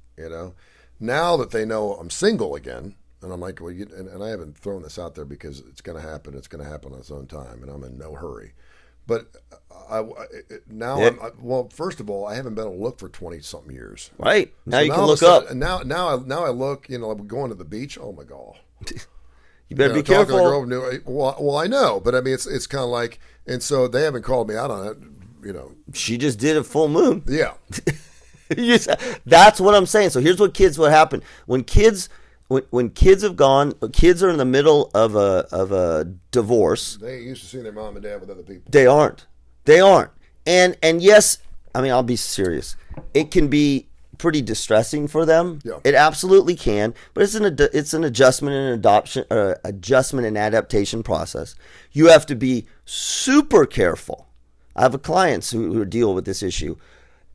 Now that they know I'm single again, and I'm like, well, and I haven't thrown this out there because it's going to happen. It's going to happen on its own time, and I'm in no hurry. But first of all, I haven't been able to look for 20-something years. Right now, So you can look up. Now I look. I'm going to the beach. Oh my God. You better be talking to careful. a girl, well, I know, but I mean, it's kind of like, and so they haven't called me out on it. She just did a full moon. Yeah. That's what I'm saying. So here's what happened when kids have gone. Kids are in the middle of a divorce. They ain't used to seeing their mom and dad with other people. They aren't. And yes, I mean, I'll be serious. It can be pretty distressing for them. Yeah. It absolutely can, but it's an adjustment and adaptation process. You have to be super careful. I have clients who deal with this issue.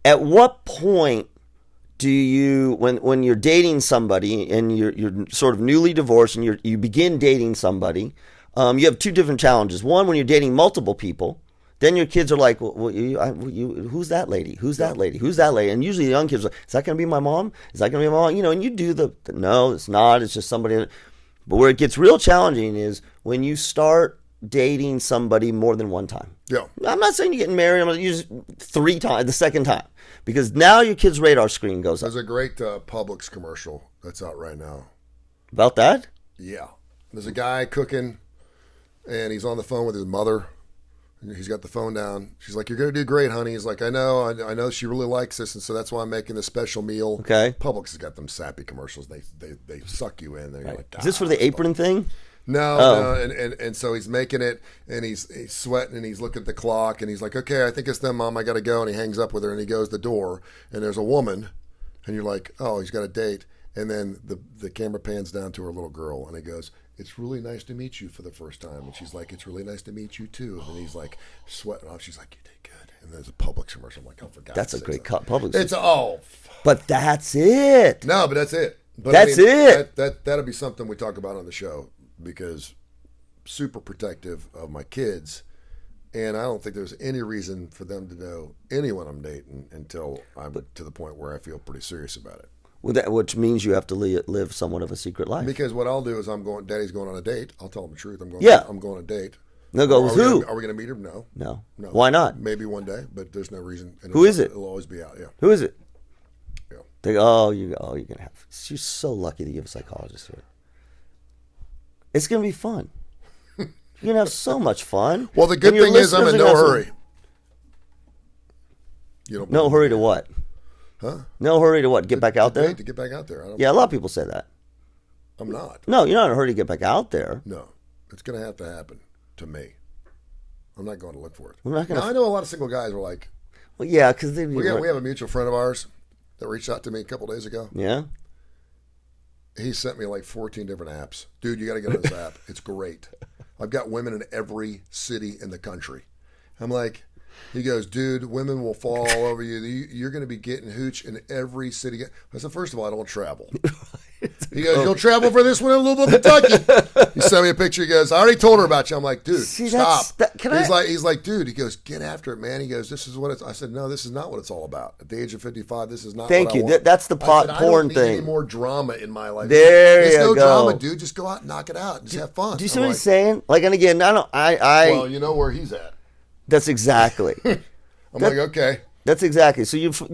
At what point do you, when you're dating somebody and you're sort of newly divorced and you begin dating somebody, you have two different challenges. One, when you're dating multiple people, then your kids are like, who's that lady? Who's that lady? Who's that lady? And usually the young kids are like, is that going to be my mom? Is that going to be my mom? And you do no, it's not. It's just somebody. But where it gets real challenging is when you start dating somebody more than one time. Yeah. I'm not saying you're getting married. I'm going to use 3 times, the second time. Because now your kid's radar screen goes up. There's a great Publix commercial that's out right now. About that? Yeah. There's a guy cooking, and he's on the phone with his mother. He's got the phone down. She's like, "You're going to do great, honey." He's like, I know she really likes this, and so that's why I'm making this special meal. Okay. Publix has got them sappy commercials. They suck you in. They're Right. like, Is this for the apron thing? No. And so he's making it, and he's sweating, and he's looking at the clock, and he's like, "Okay, I think it's them, Mom. I got to go." And he hangs up with her, and he goes to the door, and there's a woman, and you're like, "Oh, he's got a date." And then the camera pans down to her little girl, and he goes, "It's really nice to meet you for the first time." And she's like, "It's really nice to meet you too." And he's like sweating off. She's like, "You did good." And there's a Publix commercial. I'm like, "Oh, for God's That's a sakes." great cut. Publix. It's But that's it. no, but that's it. But That's it. That'll be something we talk about on the show because super protective of my kids, and I don't think there's any reason for them to know anyone I'm dating until I'm to the point where I feel pretty serious about it. Which means you have to live somewhat of a secret life. Because what I'll do is Daddy's going on a date. I'll tell him the truth. I'm going on a date. They'll go, with who? Are we going to meet him? No. No. Why not? Maybe one day, but there's no reason. And Who is it? It'll always be out, yeah. Who is it? Yeah. They go, you're going to have. You're so lucky that you have a psychologist here. It's going to be fun. You're going to have so much fun. Well, the good thing is I'm in no hurry. No hurry to what? Huh? No hurry to what? Get back out there? To get back out there. Yeah, a lot of people say that. I'm not. No, you're not in a hurry to get back out there. No. It's going to have to happen to me. I'm not going to look for it. We're not going I know a lot of single guys are like, well, yeah, because we have a mutual friend of ours that reached out to me a couple days ago. Yeah? He sent me like 14 different apps. Dude, you got to get on this app. It's great. I've got women in every city in the country. I'm like, he goes, dude, women will fall all over you. You're going to be getting hooch in every city. I said, first of all, I don't travel. He goes, you'll travel for this one in Louisville, Kentucky. He sent me a picture. He goes, I already told her about you. I'm like, dude, stop. He's like, dude, he goes, get after it, man. He goes, this is what it's. I said, no, this is not what it's all about. At the age of 55, this is not Thank what you. I want. That's the porn I don't need thing. any more drama in my life. There you no go. drama, dude. Just go out and knock it out. Just have fun. Do you see what he's saying? Like, and again, well, you know where he's at. That's exactly. I'm like, okay. That's exactly. So you're Actually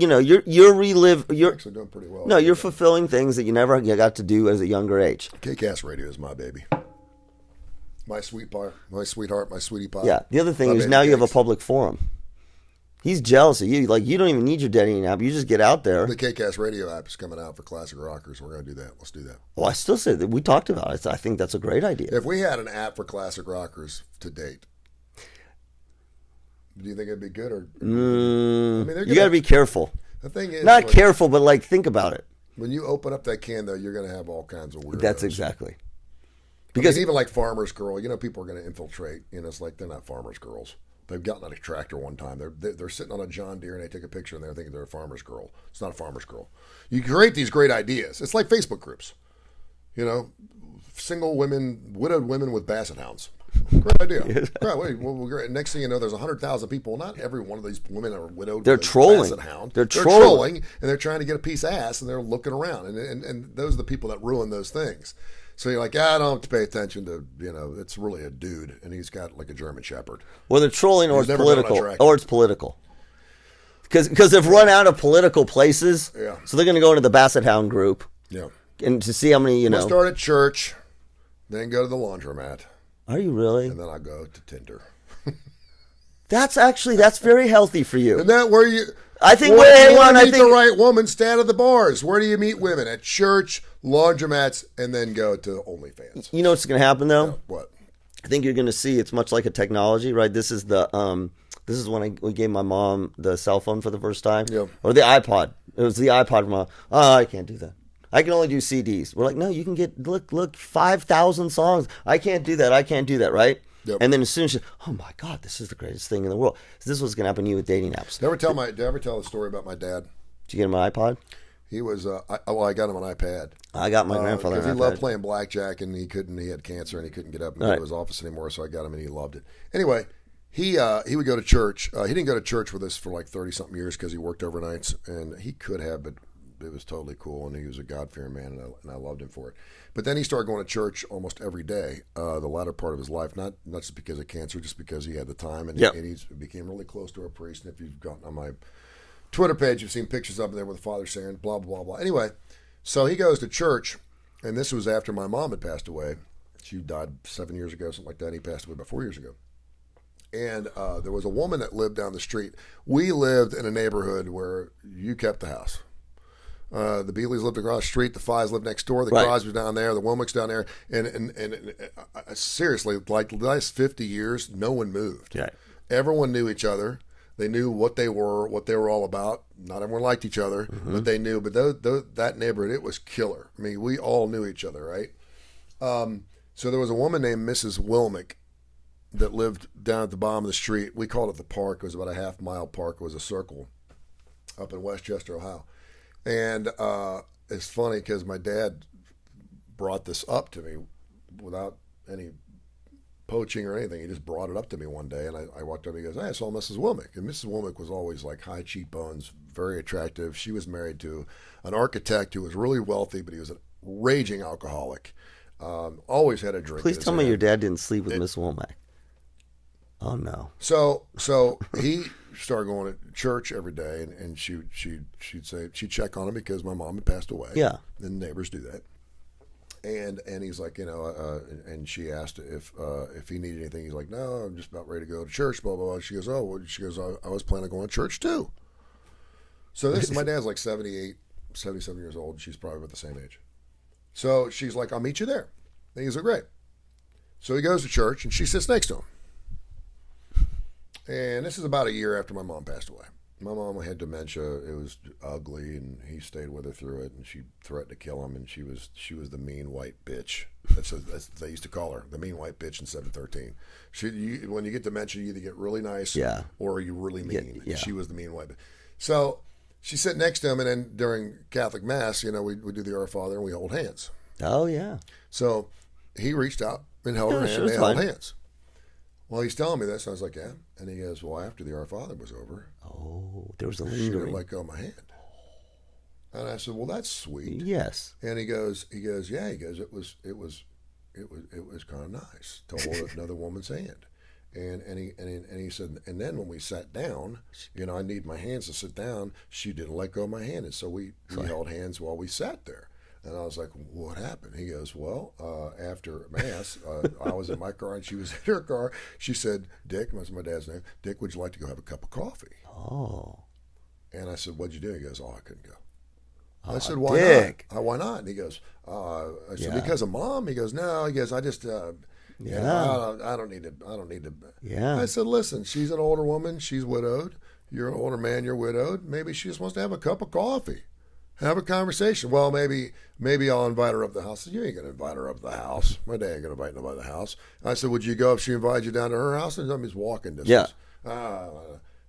doing pretty well. No, you're fulfilling things that you never got to do as a younger age. KCast radio is my baby. My sweetheart, my sweetie pie. Yeah. The other thing My is baby now you have a cakes. public forum. He's jealous of you. Like, you don't even need your dating app. You just get out there. The KCast radio app is coming out for classic rockers. We're going to do that. Let's do that. Well, I still say that we talked about it. I think that's a great idea. If we had an app for classic rockers to date, do you think it'd be good or? I mean, You got to be careful. The thing is, Not careful, but like think about it. when you open up that can, though, you're going to have all kinds of weirdos. That's exactly. Because even like Farmer's Girl, people are going to infiltrate. It's like they're not Farmer's Girls. They've gotten on a tractor one time. They're sitting on a John Deere and they take a picture and they're thinking they're a Farmer's Girl. It's not a Farmer's Girl. You create these great ideas. It's like Facebook groups. Single women, widowed women with basset hounds. Great idea. Great. Next thing you know, there's 100,000 people. Not every one of these women are widowed. They're with trolling. Basset hound. They're trolling, and they're trying to get a piece of ass, and they're looking around, and those are the people that ruin those things. So you're like, I don't have to pay attention to, it's really a dude, and he's got like a German Shepherd. Well, they're trolling, or He's it's never been on a political, tractor. or it's political. Because they've run out of political places, Yeah. so they're going to go into the Basset Hound group, Yeah. and to see how many We'll start at church, then go to the laundromat, Are you really? and then I'll go to Tinder. That's very healthy for you. Isn't that where you? I think. Well, Hang you on. want to I meet think. the right woman, stand at the bars. Where do you meet women? At church, laundromats, and then go to OnlyFans. You know what's going to happen though? Yeah, what? I think you're going to see it's much like a technology, right? This is when we gave my mom the cell phone for the first time, Yeah. or the iPod. It was the iPod. Mom, I can't do that. I can only do CDs. We're like, no, you can get look 5,000 songs. I can't do that, right? Yep. And then as soon as oh my God, this is the greatest thing in the world. So this is what's going to happen to you with dating apps. Did I ever tell the story about my dad? Did you get him an iPod? He was, I got him an iPad. I got my grandfather Because an he iPad. loved playing blackjack, and he had cancer, and he couldn't get up and go Right. to his office anymore, so I got him, and he loved it. Anyway, he would go to church. He didn't go to church with us for like 30-something years because he worked overnights, and he could have, but it was totally cool, and he was a God-fearing man, and I loved him for it. But then he started going to church almost every day, the latter part of his life, not just because of cancer, just because he had the time, and, Yep. and he became really close to a priest. And if you've gotten on my Twitter page, you've seen pictures of him there with the father saying blah, blah, blah, blah. Anyway, so he goes to church, and this was after my mom had passed away. She died 7 years ago, something like that. And he passed away about 4 years ago. And there was a woman that lived down the street. We lived in a neighborhood where you kept the house. The Bealeys lived across the street. The Fies lived next door. The Right. Crosby's down there. The Wilmicks down there. And seriously, like the last 50 years, no one moved. Right. Everyone knew each other. They knew what they were all about. Not everyone liked each other, but they knew. But that neighborhood, it was killer. I mean, we all knew each other, right? So there was a woman named Mrs. Wilmick that lived down at the bottom of the street. We called it the park. It was about a half-mile park. It was a circle up in Westchester, Ohio. And it's funny because my dad brought this up to me without any poaching or anything. He just brought it up to me one day, and I walked up and he goes, hey, I saw Mrs. Wilmick. And Mrs. Wilmick was always like high cheekbones, very attractive. She was married to an architect who was really wealthy, but he was a raging alcoholic. Always had a drink. Please in his tell me hand. your dad didn't sleep with Miss Womack. Oh no. So he started going to church every day, and she'd check on him because my mom had passed away. Yeah. And neighbors do that. And he's like, and she asked if he needed anything. He's like, no, I'm just about ready to go to church. Blah blah blah. She goes, I was planning on going to church too. So my dad's like 78, 77 years old. She's probably about the same age. So she's like, I'll meet you there. And he's like, great. So he goes to church, and she sits next to him. And this is about a year after my mom passed away. My mom had dementia. It was ugly, and he stayed with her through it. And she threatened to kill him. And she was the mean white bitch. That's what they used to call her, the mean white bitch in 713. When you get dementia, you either get really nice, Yeah. or you're really mean. Yeah. She was the mean white bitch. So she sat next to him, and then during Catholic Mass, we do the Our Father, and we hold hands. Oh yeah. So he reached out and held her Yeah, hand. sure, They it's held fine. hands. Well, he's telling me this. I was like, yeah. And he goes, well, after the Our Father was over, Oh, there was a she didn't lingering. let go of my hand. And I said, well, that's sweet. Yes. And he goes, yeah. He goes, it was kind of nice to hold another woman's hand. And he said, and then when we sat down, I need my hands to sit down. She didn't let go of my hand, and so we held hands while we sat there. And I was like, what happened? He goes, well, after Mass, I was in my car and she was in her car. She said, Dick, that's my dad's name, Dick, would you like to go have a cup of coffee? Oh. And I said, what'd you do? He goes, I couldn't go. Oh, I said, why Dick. not? Why not? And he goes, I said, Yeah. because of Mom? He goes, no. He goes, I just, Yeah. I don't need to. Yeah. I said, listen, she's an older woman. She's widowed. You're an older man. You're widowed. Maybe she just wants to have a cup of coffee. Have a conversation. Well, maybe I'll invite her up to the house. I said, you ain't going to invite her up to the house. My dad ain't going to invite nobody to the house. I said, would you go if she invited you down to her house? And I mean, it's walking distance. Yeah.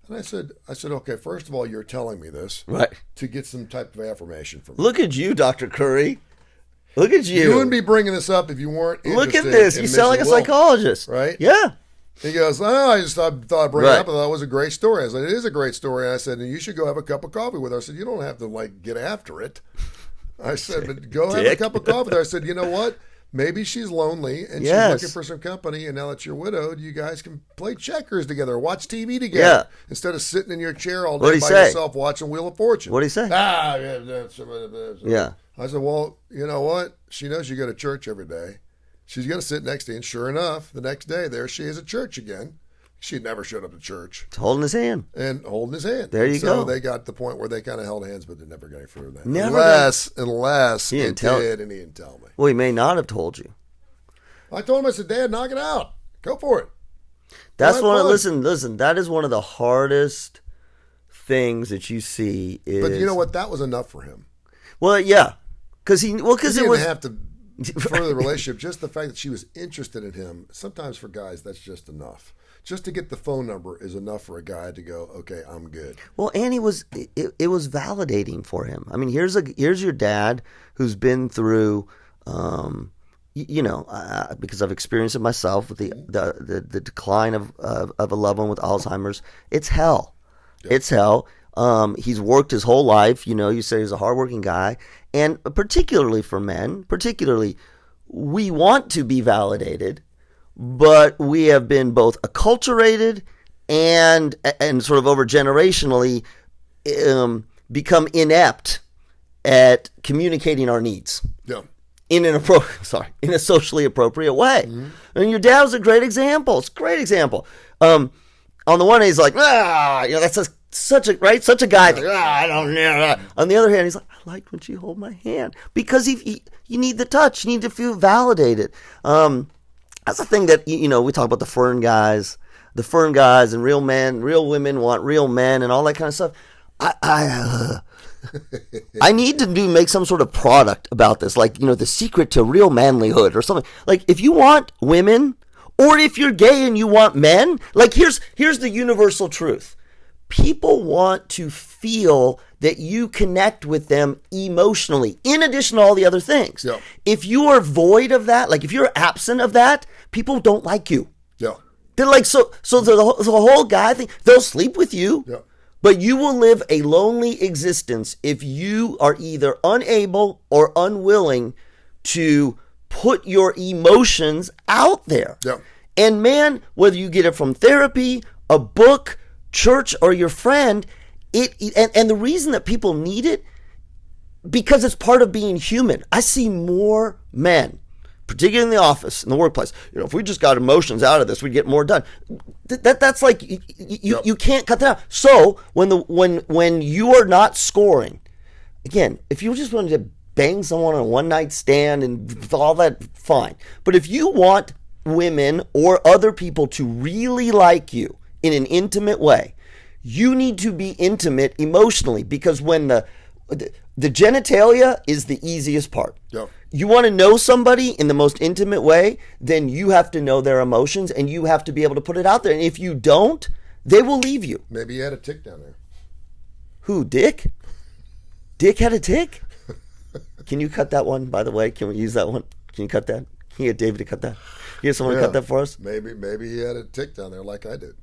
And I said, okay, first of all, you're telling me this Right. to get some type of affirmation from me. Look at you, Dr. Curry. Look at you. You wouldn't be bringing this up if you weren't Look interested at this. in You sound like a Mrs. Wilson, psychologist. right? Yeah. He goes, I just thought I'd bring it Right. up. I thought it was a great story. I said, it is a great story. And I said, and you should go have a cup of coffee with her. I said, you don't have to, get after it. I said, but go have a Dick. cup of coffee with her. I said, you know what? Maybe she's lonely and Yes. she's looking for some company. And now that you're widowed, you guys can play checkers together, watch TV together. Yeah. Instead of sitting in your chair all What'd day he by say? yourself watching Wheel of Fortune. What'd he say? Yeah. I said, well, you know what? She knows you go to church every day. She's going to sit next to you. And sure enough, the next day, there she is at church again. She never showed up to church. Holding his hand. And holding his hand. There you so go. they got to the point where they kind of held hands, but they never got any further than that. Never Unless He he didn't tell- did, and he didn't tell me. Well, he may not have told you. I told him, I said, Dad, knock it out. Go for it. That's Go have one of, fun. listen, that is one of the hardest things that you see is. But you know what? That was enough for him. Well, yeah. Because He it didn't was. have to further the relationship. Just the fact that she was interested in him. Sometimes for guys, that's just enough. Just to get the phone number is enough for a guy to go, okay, I'm good. Well, and it was validating for him. I mean, here's your dad who's been through, because I've experienced it myself with the decline of a loved one with Alzheimer's. It's hell. Yep. It's hell. He's worked his whole life. You say he's a hardworking guy, and particularly for men, we want to be validated. But we have been both acculturated and sort of over generationally become inept at communicating our needs Yeah. in a socially appropriate way. Mm-hmm. And your dad was a great example. It's a great example. On the one hand, he's like, that's such a guy thing. I don't know. On the other hand, he's like, I liked when she held my hand because you need the touch. You need to feel validated. That's the thing that, we talk about the fern guys and real women want real men and all that kind of stuff. I need to make some sort of product about this, like, the secret to real manlyhood or something. Like, if you want women, or if you're gay and you want men, like, here's the universal truth. People want to feel that you connect with them emotionally, in addition to all the other things. Yeah. If you are void of that, like if you're absent of that, people don't like you. Yeah. They're like, so the whole guy thing, they'll sleep with you, Yeah. but you will live a lonely existence if you are either unable or unwilling to put your emotions out there. Yeah. And man, whether you get it from therapy, a book, church, or your friend, and the reason that people need it, because it's part of being human. I see more men, particularly in the office, in the workplace. If we just got emotions out of this, we'd get more done. That's like you can't cut that out. So when you are not scoring, again, if you just wanted to bang someone on a one night stand and all that, fine. But if you want women or other people to really like you in an intimate way, you need to be intimate emotionally, because when the genitalia is the easiest part. Yep. You want to know somebody in the most intimate way, then you have to know their emotions and you have to be able to put it out there. And if you don't, they will leave you. Maybe you had a tick down there. Who, Dick? Dick had a tick? Can you cut that one, by the way? Can we use that one? Can you cut that? Can you get David to cut that? Can you get someone to cut that for us? Maybe he had a tick down there like I did.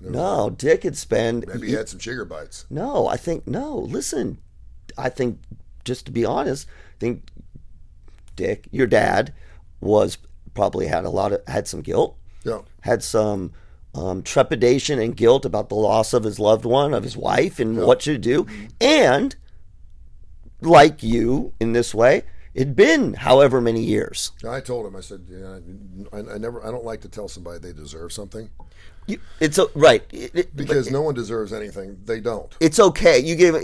No, Dick had spend. Maybe he had some chigger bites. No, listen. I think, just to be honest, Dick, your dad, was probably had some guilt. Yeah. Had some trepidation and guilt about the loss of his loved one, of his wife, and what to do. And like you in this way. It'd been however many years. I told him, I said, I don't like to tell somebody they deserve something. Right. Because no one deserves anything. They don't. It's okay. You gave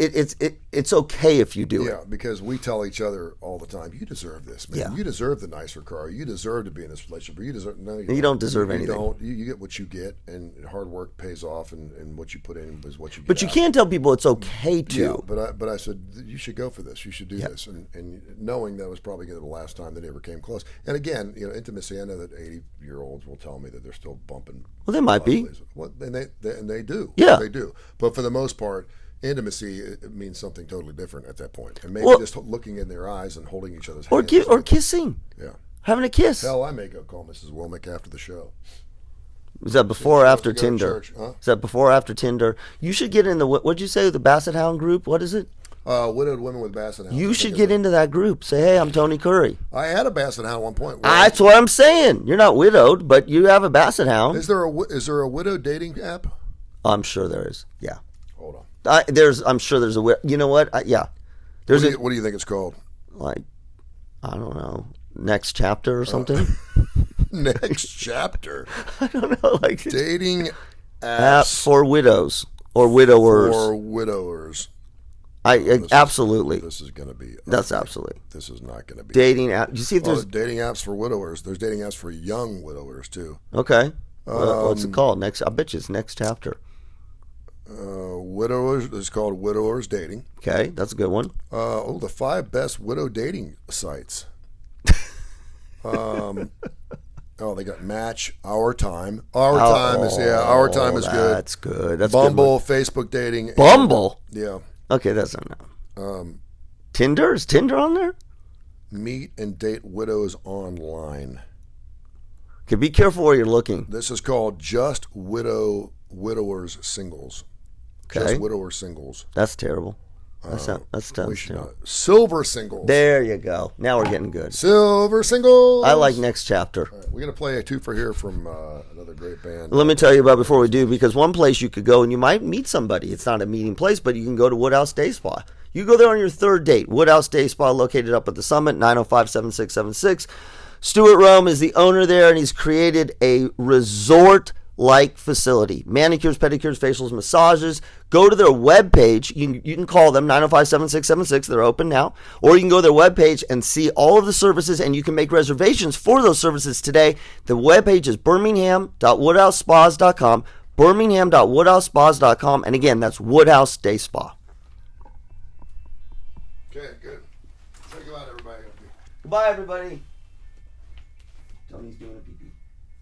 it's okay if you do it. Yeah, because we tell each other all the time, you deserve this, man. Yeah. You deserve the nicer car. You deserve to be in this relationship. You deserve you don't deserve anything. You don't. You get what you get, and hard work pays off, and what you put in is what you get. But you can't tell people it's okay to. Yeah, but I said you should go for this. You should do this, and knowing that was probably the last time that they ever came close. And again, intimacy. I know that 80-year-olds will tell me that they're still bumping. Well, they might be. Well, and they do. Yeah, they do. But for the most part, intimacy it means something totally different at that point. And maybe just looking in their eyes and holding each other's hands. Or kissing. Yeah. Having a kiss. Hell, I may go call Mrs. Wilmick after the show. Is that before or after Tinder? Huh? Is that before or after Tinder? You should get in the, what'd you say, the Basset Hound group? What is it? Widowed Women with Basset Hounds. You should get into that group. Say, hey, I'm Tony Curry. I had a Basset Hound at one point. That's what I'm saying. You're not widowed, but you have a Basset Hound. Is there a widow dating app? I'm sure there is. Yeah. Hold on. I'm sure there's a. You know what? Yeah. What do you think it's called? Like, I don't know. Next chapter or something. Next chapter. I don't know. Like dating app for widows or widowers. For widowers. Absolutely. This is going to be. That's absolutely. This is not going to be dating app. You see if there's dating apps for widowers. There's dating apps for young widowers too. Okay. What's it called? I bet you it's Next Chapter. Widowers. It's called Widowers Dating. Okay, that's a good one. The 5 best widow dating sites. They got Match, Our Time. Our Time is good. That's good. That's Bumble, good Facebook dating. Bumble. Yeah. Okay, that's not now. Tinder, is Tinder on there? Meet and date widows online. Okay, be careful where you're looking. This is called Just Widowers Singles. Okay. Just Widowers Singles. That's terrible. That's terrible. Silver Singles. There you go. Now we're getting good. Silver Singles. I like Next Chapter. Right, we're going to play a two for here from another great band. Let me tell you about before we do, because one place you could go and you might meet somebody. It's not a meeting place, but you can go to Woodhouse Day Spa. You go there on your third date. Woodhouse Day Spa, located up at the Summit, 905-7676. Stuart Rome is the owner there, and he's created a resort-like facility. Manicures, pedicures, facials, massages. Go to their webpage. You can call them, 905-7676. They're open now. Or you can go to their webpage and see all of the services, and you can make reservations for those services today. The webpage is birmingham.woodhousespas.com, birmingham.woodhousespas.com, and again, that's Woodhouse Day Spa. Okay, good. Say goodbye, everybody. Goodbye, everybody. Tony's doing it.